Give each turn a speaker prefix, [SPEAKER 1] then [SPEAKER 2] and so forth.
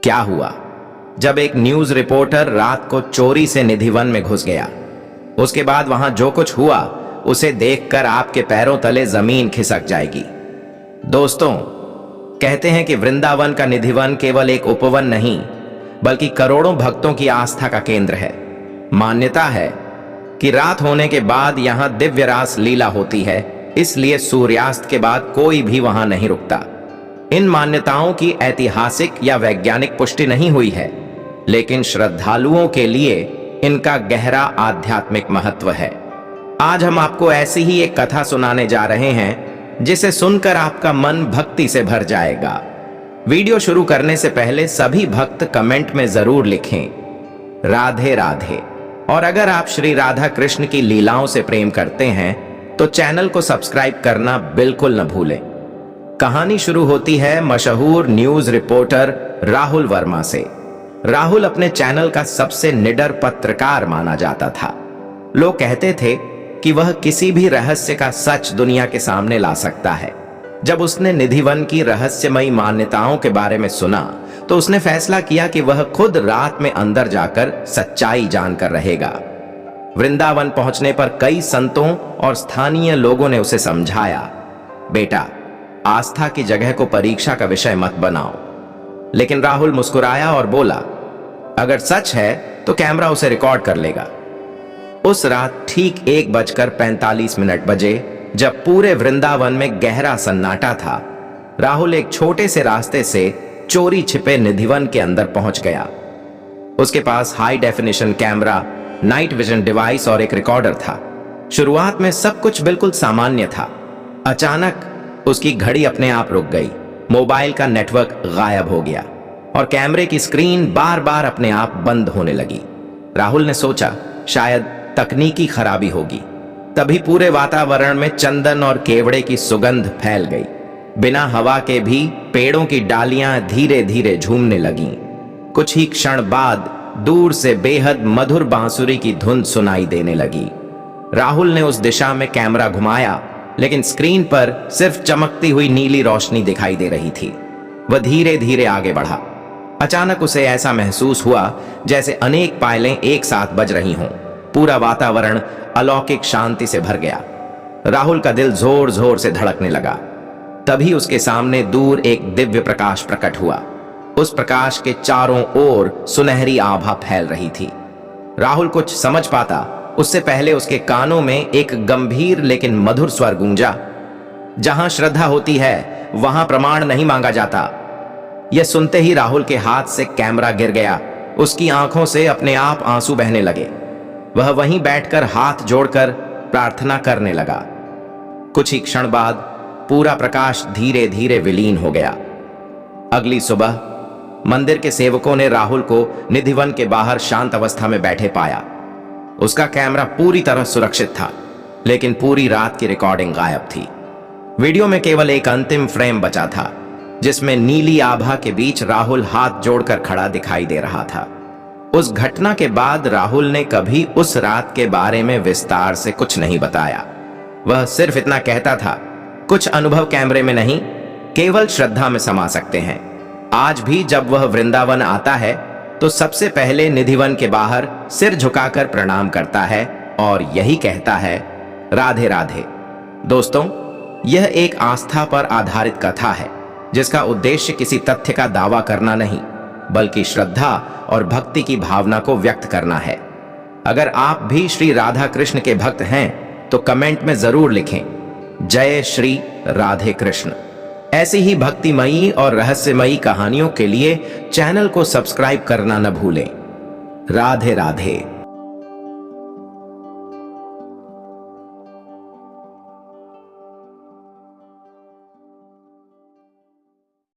[SPEAKER 1] क्या हुआ? जब एक न्यूज रिपोर्टर रात को चोरी से निधिवन में घुस गया। उसके बाद वहां जो कुछ हुआ उसे देखकर आपके पैरों तले जमीन खिसक जाएगी। दोस्तों, कहते हैं कि वृंदावन का निधिवन केवल एक उपवन नहीं बल्कि करोड़ों भक्तों की आस्था का केंद्र है। मान्यता है कि रात होने के बाद यहां दिव्य रास लीला होती है, इसलिए सूर्यास्त के बाद कोई भी वहां नहीं रुकता। इन मान्यताओं की ऐतिहासिक या वैज्ञानिक पुष्टि नहीं हुई है, लेकिन श्रद्धालुओं के लिए इनका गहरा आध्यात्मिक महत्व है। आज हम आपको ऐसी ही एक कथा सुनाने जा रहे हैं जिसे सुनकर आपका मन भक्ति से भर जाएगा। वीडियो शुरू करने से पहले सभी भक्त कमेंट में जरूर लिखें राधे राधे। और अगर आप श्री राधा कृष्ण की लीलाओं से प्रेम करते हैं तो चैनल को सब्सक्राइब करना बिल्कुल न भूलें। कहानी शुरू होती है मशहूर न्यूज रिपोर्टर राहुल वर्मा से। राहुल अपने चैनल का सबसे निडर पत्रकार माना जाता था। लोग कहते थे कि वह किसी भी रहस्य का सच दुनिया के सामने ला सकता है। जब उसने निधिवन की रहस्यमयी मान्यताओं के बारे में सुना तो उसने फैसला किया कि वह खुद रात में अंदर जाकर सच्चाई जानकर रहेगा। वृंदावन पहुंचने पर कई संतों और स्थानीय लोगों ने उसे समझाया, बेटा, आस्था की जगह को परीक्षा का विषय मत बनाओ। लेकिन राहुल मुस्कुराया और बोला, अगर सच है तो कैमरा उसे रिकॉर्ड कर लेगा। उस रात ठीक 1:45 बजे, जब पूरे वृंदावन में गहरा सन्नाटा था, राहुल एक छोटे से रास्ते से चोरी छिपे निधिवन के अंदर पहुंच गया। उसके पास high definition camera, night vision device और एक रिकॉर्डर था। शुरुआत में सब कुछ बिल्कुल सामान्य था। अचानक उसकी घड़ी अपने आप रुक गई, मोबाइल का नेटवर्क गायब हो गया और कैमरे की स्क्रीन बार बार अपने आप बंद होने लगी। राहुल ने सोचा शायद तकनीकी खराबी होगी। तभी पूरे वातावरण में चंदन और केवड़े की सुगंध फैल गई। बिना हवा के भी पेड़ों की डालियां धीरे धीरे झूमने लगीं। कुछ ही क्षण बाद दूर से बेहद मधुर बांसुरी की धुन सुनाई देने लगी। राहुल ने उस दिशा में कैमरा घुमाया, लेकिन स्क्रीन पर सिर्फ चमकती हुई नीली रोशनी दिखाई दे रही थी। वह धीरे धीरे आगे बढ़ा। अचानक उसे ऐसा महसूस हुआ जैसे अनेक पायलें एक साथ बज रही हों। पूरा वातावरण अलौकिक शांति से भर गया। राहुल का दिल जोर जोर से धड़कने लगा। तभी उसके सामने दूर एक दिव्य प्रकाश प्रकट हुआ। उस प्रकाश के चारों ओर सुनहरी आभा फैल रही थी। राहुल कुछ समझ पाता उससे पहले उसके कानों में एक गंभीर लेकिन मधुर स्वर गूंजा, जहां श्रद्धा होती है वहां प्रमाण नहीं मांगा जाता। यह सुनते ही राहुल के हाथ से कैमरा गिर गया। उसकी आंखों से अपने आप आंसू बहने लगे। वह वहीं बैठकर हाथ जोड़कर प्रार्थना करने लगा। कुछ ही क्षण बाद पूरा प्रकाश धीरे धीरे विलीन हो गया। अगली सुबह मंदिर के सेवकों ने राहुल को निधिवन के बाहर शांत अवस्था में बैठे पाया। उसका कैमरा पूरी तरह सुरक्षित था, लेकिन पूरी रात की रिकॉर्डिंग गायब थी। वीडियो में केवल एक अंतिम फ्रेम बचा था, जिसमें नीली आभा के बीच राहुल हाथ जोड़कर खड़ा दिखाई दे रहा था। उस घटना के बाद राहुल ने कभी उस रात के बारे में विस्तार से कुछ नहीं बताया। वह सिर्फ इतना कहता था, कुछ अनुभव कैमरे में नहीं, केवल श्रद्धा में समा सकते हैं। आज भी जब वह वृंदावन आता है तो सबसे पहले निधिवन के बाहर सिर झुकाकर प्रणाम करता है और यही कहता है, राधे राधे। दोस्तों, यह एक आस्था पर आधारित कथा है जिसका उद्देश्य किसी तथ्य का दावा करना नहीं, बल्कि श्रद्धा और भक्ति की भावना को व्यक्त करना है। अगर आप भी श्री राधा कृष्ण के भक्त हैं तो कमेंट में जरूर लिखें, जय श्री राधे कृष्ण। ऐसी ही भक्तिमयी और रहस्यमयी कहानियों के लिए चैनल को सब्सक्राइब करना न भूलें। राधे राधे।